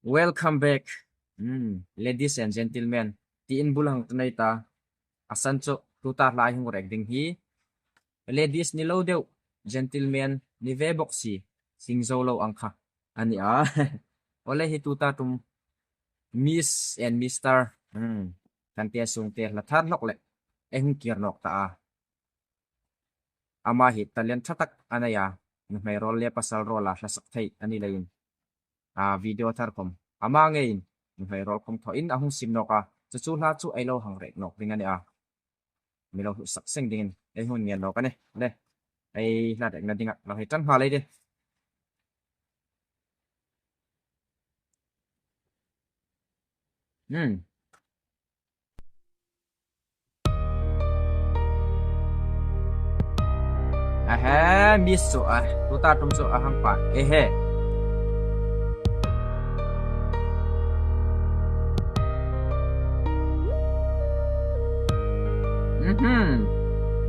Welcome back. Ladies and gentlemen, tiin bulang tunay ta asancho tuta lahing rek ding hi. Ladies ni lo deu, gentlemen ni veboxi singzo lo angka. Ani Ole hi tuta tum Miss and Mr. Kan tia sung tia lathar nok le. Ehung kier nok ta Ama hi talent chatak anaya. May role le pasal rola sa saktay ani lain. Video tar kom ama ngain may rol kom tho in ahung simno ka chu la chu ai lo hang rek nok ding ani mi lo sak seng ding ai hun ngen lo ka ne le ai la dek na ding lo hi tan ha lai de miss so tu ta tum so ahang pa he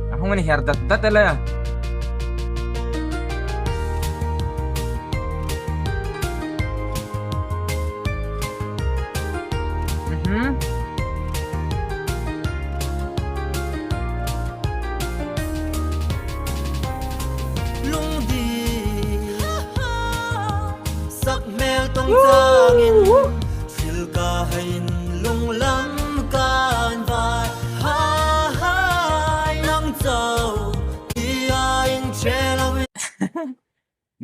Ahong ni herdat ala ya. Lung di sak mel tong tangin sil kahain lung lam kan vai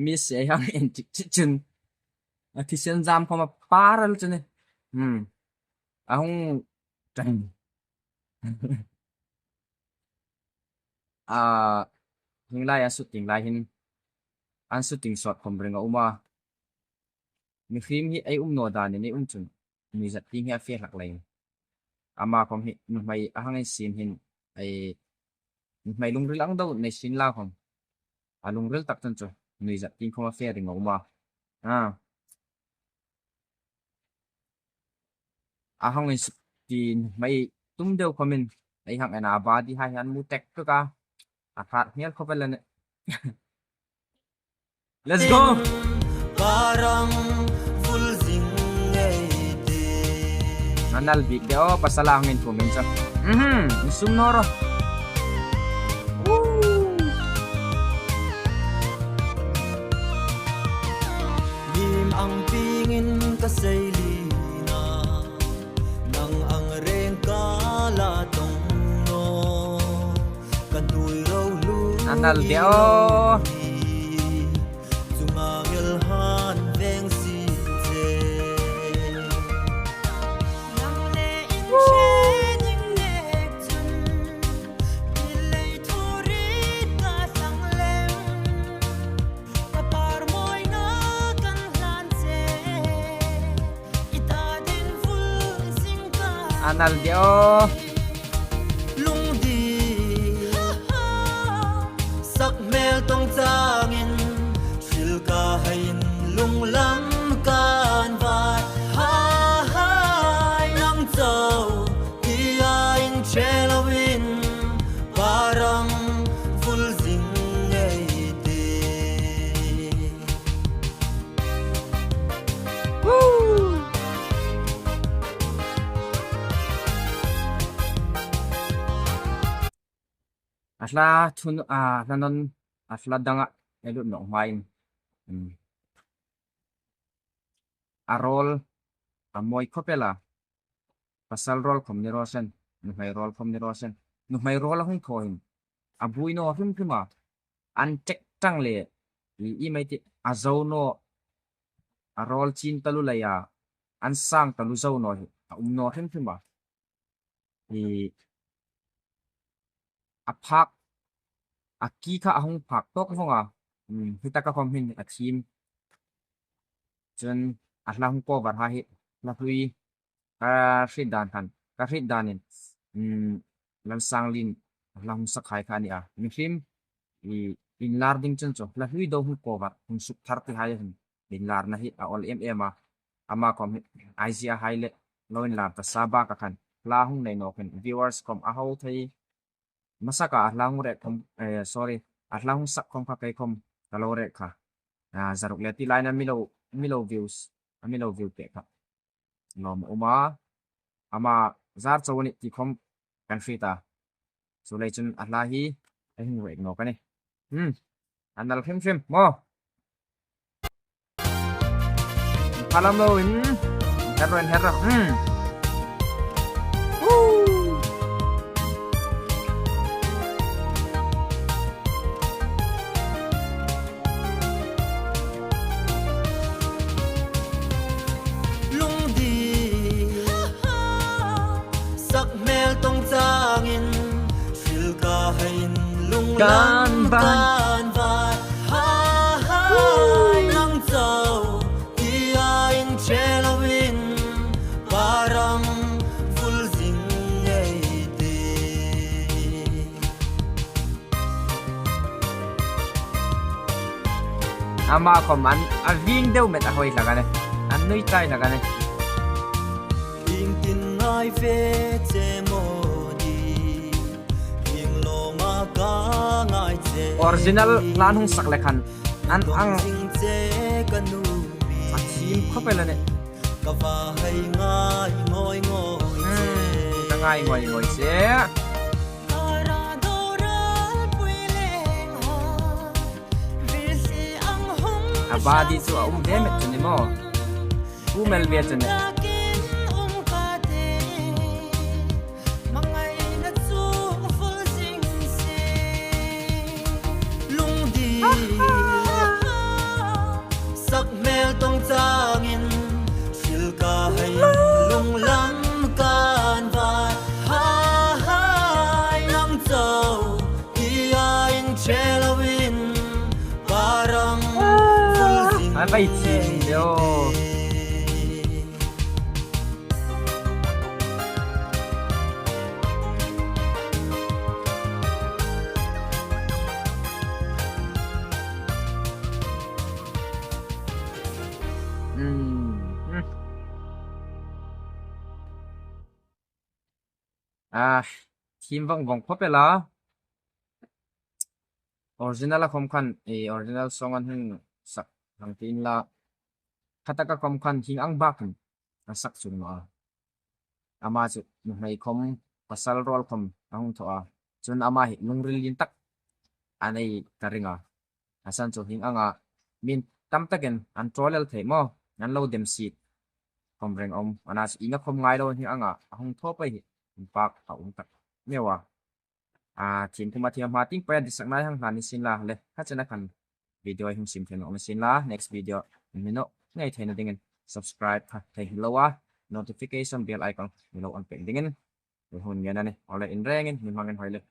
Miss ay hang en chun ati sen jam ko ma paral chune ahong tang hinglai shooting lai hin an shooting shot kom bringa uma mi film hi ai no da ni chun mi zat ting ha fe lak lai ama kom hi mai ahang ai sim hin ai mai lung rilang dau nei sin la kom alung rel tak tan chu nui zat ting khoma fe ring uma ahang ai tin mai tum deu komen ai hang ana ba di hai han mu tek ka akhat hial khopelan Let's go parang full zing de nanal big deo pasalangin komen sa sum noro ang pingin kasaylina nang ang rengkalatong no kantuy raw lu anal deo zungangilhan veng si je nang le in shening nek chun ilay thurit ka sang lem kapar moy na anal deo lung di sak mel tong tangin sil kahain lung lam kan vai hai nang chau kiain chelawin parang full zing ei de asla thun nanon asla danga elu no main arol amoy khopela pasal rol kom ni rosen nu mai rol kom ni rosen nu mai rol hung thoin abui no him phima an tek tang le i mai ti azau no arol chin talu laya an sang talu zau no no him phima apak aki ka ahong pak tok honga hita ka kom hin a team chen atlang ko war ha hi la hui ka rit dan kan ka rit danin lan sang lin lang sakai ka ni mi film in larding chen cho la hui do hu ko war hung suk thar ti ha hin in lar na hi all ama kom aisia haile loin lar ta saba ka kan la hung nei no ken viewers kom a ho thai masaka atlang rek kom atlang sak kom ka kai kom talore kha zaruk le ti line milo views amilo view pe kha nom uma ama zar chawni ti khom country ta so lai chun atla hi a hin wek no ka ni anal khim mo phalam lo in herra Can van nang châu thì anh chelawin parang full zing ngay ti ama koman aving deu met ahoy lagane annui tai lagane in tin ngai ve che mo original lan hung sak lekhan an ang asim khope la ne ka va hai ngai ngoi ta ngai ngoi se abadi chu demet chuni mo umel ve chuni sắc mel tong changin sil ka hai lung lam kan vai hai nam châu hi anh chelawin parang full zing ai bai chi yoทีมวงพบไปละoriginal ละคมคันoriginal song อันหนึ่งสักทางทีนละคัตตะคมคันทิ้งอังบักสักสุดมาอามาจุในคมปัสสาวะรอลคมอังถัวจนอามาหิลงริลินตักอันนี้ตาริงอาสันจุทิ้งอังมินตั้มตะกันอันโทรเลลเทมองั้นเราเดมซีดคมเริงอันนั้นอิงก็คมง่ายเราทิ้งอังอังทั่วไปปากเอาตักเนี่ยว่าทีมที่มาเที่ยวมาติ้งไปดิสักนายทางด้านนี้สินละเลยถ้าจะนักกันวิดีโอให้ชิมเทนออกมาสินละ next video มีโน้ง่ายเทนดิ่ง subscribe ค่ะเทนแล้วว่า notification bell icon มีโน้อันเป็นดิ่งเดี๋ยวหุ่นเงี้ยนั่นเองเอาเลยอินแรงเงี้ยมีมาเงินหอยเลย